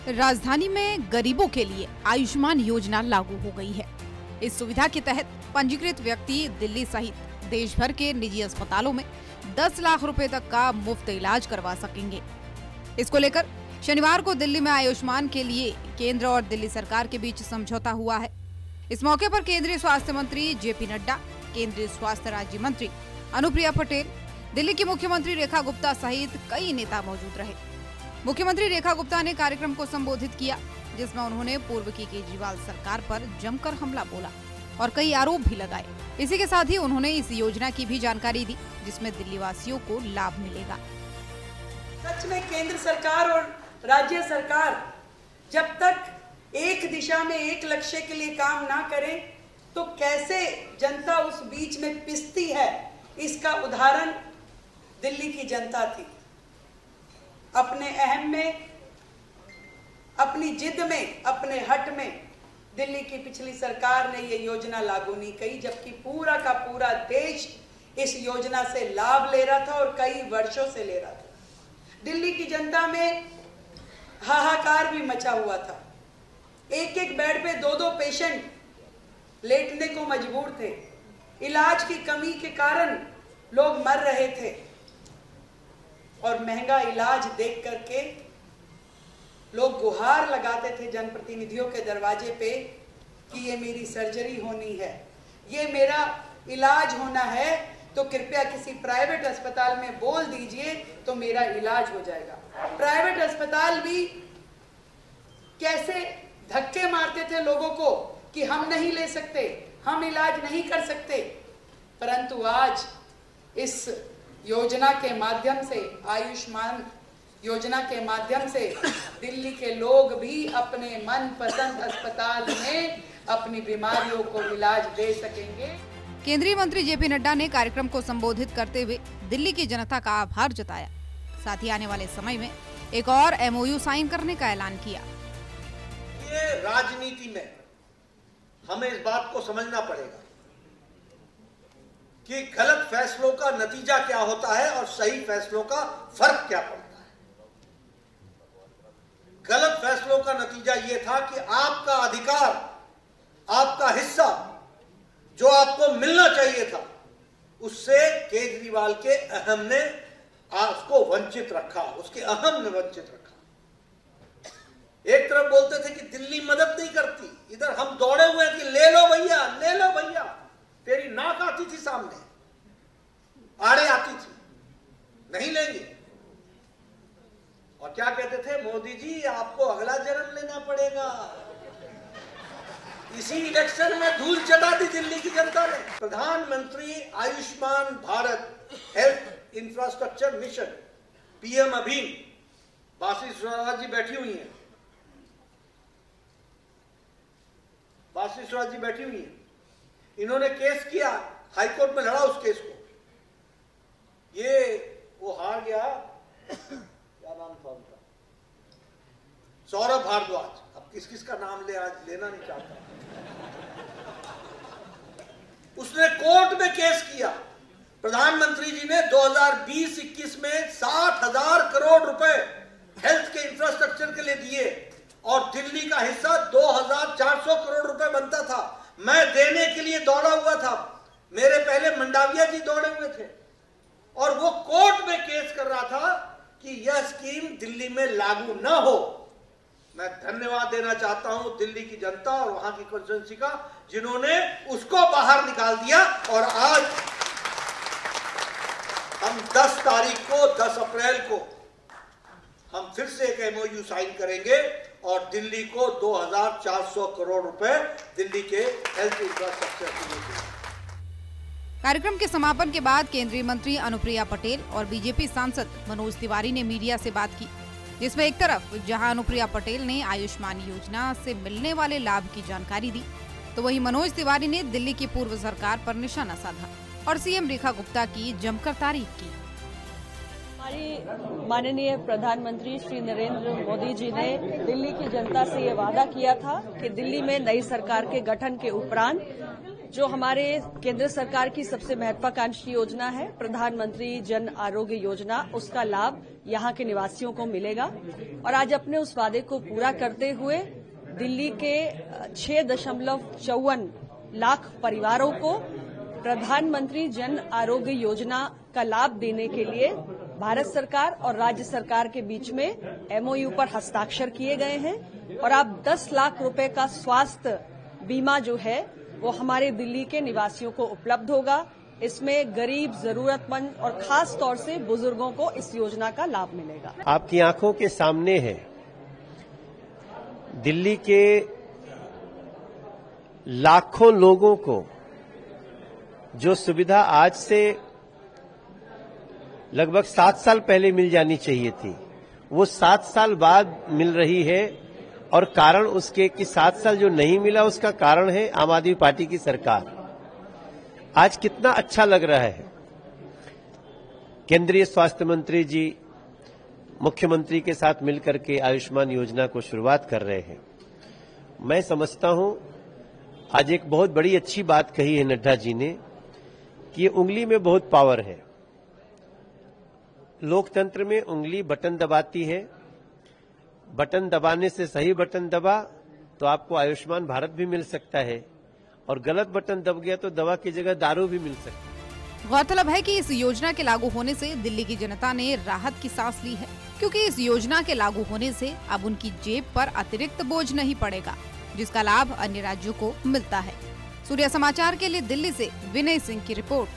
राजधानी में गरीबों के लिए आयुष्मान योजना लागू हो गई है। इस सुविधा के तहत पंजीकृत व्यक्ति दिल्ली सहित देश भर के निजी अस्पतालों में 10 लाख रुपए तक का मुफ्त इलाज करवा सकेंगे। इसको लेकर शनिवार को दिल्ली में आयुष्मान के लिए केंद्र और दिल्ली सरकार के बीच समझौता हुआ है। इस मौके पर केंद्रीय स्वास्थ्य मंत्री जेपी नड्डा, केंद्रीय स्वास्थ्य राज्य मंत्री अनुप्रिया पटेल, दिल्ली की मुख्यमंत्री रेखा गुप्ता सहित कई नेता मौजूद रहे। मुख्यमंत्री रेखा गुप्ता ने कार्यक्रम को संबोधित किया, जिसमें उन्होंने पूर्व की केजरीवाल सरकार पर जमकर हमला बोला और कई आरोप भी लगाए। इसी के साथ ही उन्होंने इस योजना की भी जानकारी दी, जिसमें दिल्ली वासियों को लाभ मिलेगा। सच में केंद्र सरकार और राज्य सरकार जब तक एक दिशा में एक लक्ष्य के लिए काम ना करे तो कैसे जनता उस बीच में पिसती है, इसका उदाहरण दिल्ली की जनता थी। अपने अहम में, अपनी जिद में, अपने हट में दिल्ली की पिछली सरकार ने ये योजना लागू नहीं की, जबकि पूरा का पूरा देश इस योजना से लाभ ले रहा था और कई वर्षों से ले रहा था। दिल्ली की जनता में हाहाकार भी मचा हुआ था। एक एक बेड पे 2-2 पेशेंट लेटने को मजबूर थे। इलाज की कमी के कारण लोग मर रहे थे और महंगा इलाज देख करके लोग गुहार लगाते थे जनप्रतिनिधियों के दरवाजे पे कि ये मेरी सर्जरी होनी है, ये मेरा इलाज होना है, तो कृपया किसी प्राइवेट अस्पताल में बोल दीजिए तो मेरा इलाज हो जाएगा। प्राइवेट अस्पताल भी कैसे धक्के मारते थे लोगों को कि हम नहीं ले सकते, हम इलाज नहीं कर सकते। परंतु आज इस योजना के माध्यम से, आयुष्मान योजना के माध्यम से दिल्ली के लोग भी अपने मनपसंद अस्पताल में अपनी बीमारियों को इलाज दे सकेंगे। केंद्रीय मंत्री जेपी नड्डा ने कार्यक्रम को संबोधित करते हुए दिल्ली की जनता का आभार जताया। साथ ही आने वाले समय में एक और MOU साइन करने का ऐलान किया। ये राजनीति में हमें इस बात को समझना पड़ेगा कि गलत फैसलों का नतीजा क्या होता है और सही फैसलों का फर्क क्या पड़ता है। गलत फैसलों का नतीजा यह था कि आपका अधिकार, आपका हिस्सा जो आपको मिलना चाहिए था, उससे केजरीवाल के अहम ने उसको वंचित रखा, उसके अहम ने वंचित रखा। एक तरफ बोलते थे कि दिल्ली मदद नहीं करती, इधर हम दौड़े हुए हैं कि ले लो भैया, ले लो भैया। तेरी नाक आती थी सामने, आड़े आती थी, नहीं लेंगे। और क्या कहते थे, मोदी जी आपको अगला जन्म लेना पड़ेगा। इसी इलेक्शन में धूल चटा दी दिल्ली की जनता ने। प्रधानमंत्री Ayushman Bharat health infrastructure mission, PM अभी बासी स्वराज जी बैठी हुई हैं, बासी स्वराज जी बैठी हुई हैं। इन्होंने केस किया, हाईकोर्ट में लड़ा उस केस को। ये वो हार गया, क्या नाम था उनका, सौरभ भारद्वाज। अब किस किस का नाम ले, आज लेना नहीं चाहता। उसने कोर्ट में केस किया। प्रधानमंत्री जी ने 2020-21 में 60,000 करोड़ रुपए हेल्थ के इंफ्रास्ट्रक्चर के लिए दिए और दिल्ली का हिस्सा 2,400 करोड़ रुपए बनता था। मैं देने के लिए दौड़ा हुआ था, मेरे पहले मंडाविया जी दौड़े हुए थे और वो कोर्ट में केस कर रहा था कि यह स्कीम दिल्ली में लागू न हो। मैं धन्यवाद देना चाहता हूं दिल्ली की जनता और वहां की कॉन्स्टिट्यूएंसी का, जिन्होंने उसको बाहर निकाल दिया। और आज हम 10 तारीख को, 10 अप्रैल को हम फिर से एक MOU साइन करेंगे और दिल्ली को 2,400 करोड़ रुपए दिल्ली के हेल्थ इंफ्रास्ट्रक्चर के लिए। कार्यक्रम के समापन के बाद केंद्रीय मंत्री अनुप्रिया पटेल और बीजेपी सांसद मनोज तिवारी ने मीडिया से बात की, जिसमें एक तरफ जहां अनुप्रिया पटेल ने आयुष्मान योजना से मिलने वाले लाभ की जानकारी दी, तो वहीं मनोज तिवारी ने दिल्ली की पूर्व सरकार पर निशाना साधा और CM रेखा गुप्ता की जमकर तारीफ की। हमारी माननीय प्रधानमंत्री श्री नरेंद्र मोदी जी ने दिल्ली की जनता से ये वादा किया था कि दिल्ली में नई सरकार के गठन के उपरांत जो हमारे केंद्र सरकार की सबसे महत्वाकांक्षी योजना है प्रधानमंत्री जन आरोग्य योजना, उसका लाभ यहाँ के निवासियों को मिलेगा। और आज अपने उस वादे को पूरा करते हुए दिल्ली के 6.54 लाख परिवारों को प्रधानमंत्री जन आरोग्य योजना का लाभ देने के लिए भारत सरकार और राज्य सरकार के बीच में MOU पर हस्ताक्षर किए गए हैं। और अब 10 लाख रुपए का स्वास्थ्य बीमा जो है वो हमारे दिल्ली के निवासियों को उपलब्ध होगा। इसमें गरीब, जरूरतमंद और खास तौर से बुजुर्गों को इस योजना का लाभ मिलेगा। आपकी आंखों के सामने है दिल्ली के लाखों लोगों को जो सुविधा आज से लगभग 7 साल पहले मिल जानी चाहिए थी, वो 7 साल बाद मिल रही है। और कारण उसके कि 7 साल जो नहीं मिला उसका कारण है आम आदमी पार्टी की सरकार। आज कितना अच्छा लग रहा है, केंद्रीय स्वास्थ्य मंत्री जी मुख्यमंत्री के साथ मिलकर के आयुष्मान योजना को शुरुआत कर रहे हैं। मैं समझता हूं आज एक बहुत बड़ी अच्छी बात कही है नड्डा जी ने कि ये उंगली में बहुत पावर है। लोकतंत्र में उंगली बटन दबाती है, बटन दबाने से सही बटन दबा तो आपको आयुष्मान भारत भी मिल सकता है, और गलत बटन दब गया तो दवा की जगह दारू भी मिल सकती है। गौरतलब है कि इस योजना के लागू होने से दिल्ली की जनता ने राहत की सांस ली है, क्योंकि इस योजना के लागू होने से अब उनकी जेब पर अतिरिक्त बोझ नहीं पड़ेगा, जिसका लाभ अन्य राज्यों को मिलता है। सूर्य समाचार के लिए दिल्ली से विनय सिंह की रिपोर्ट।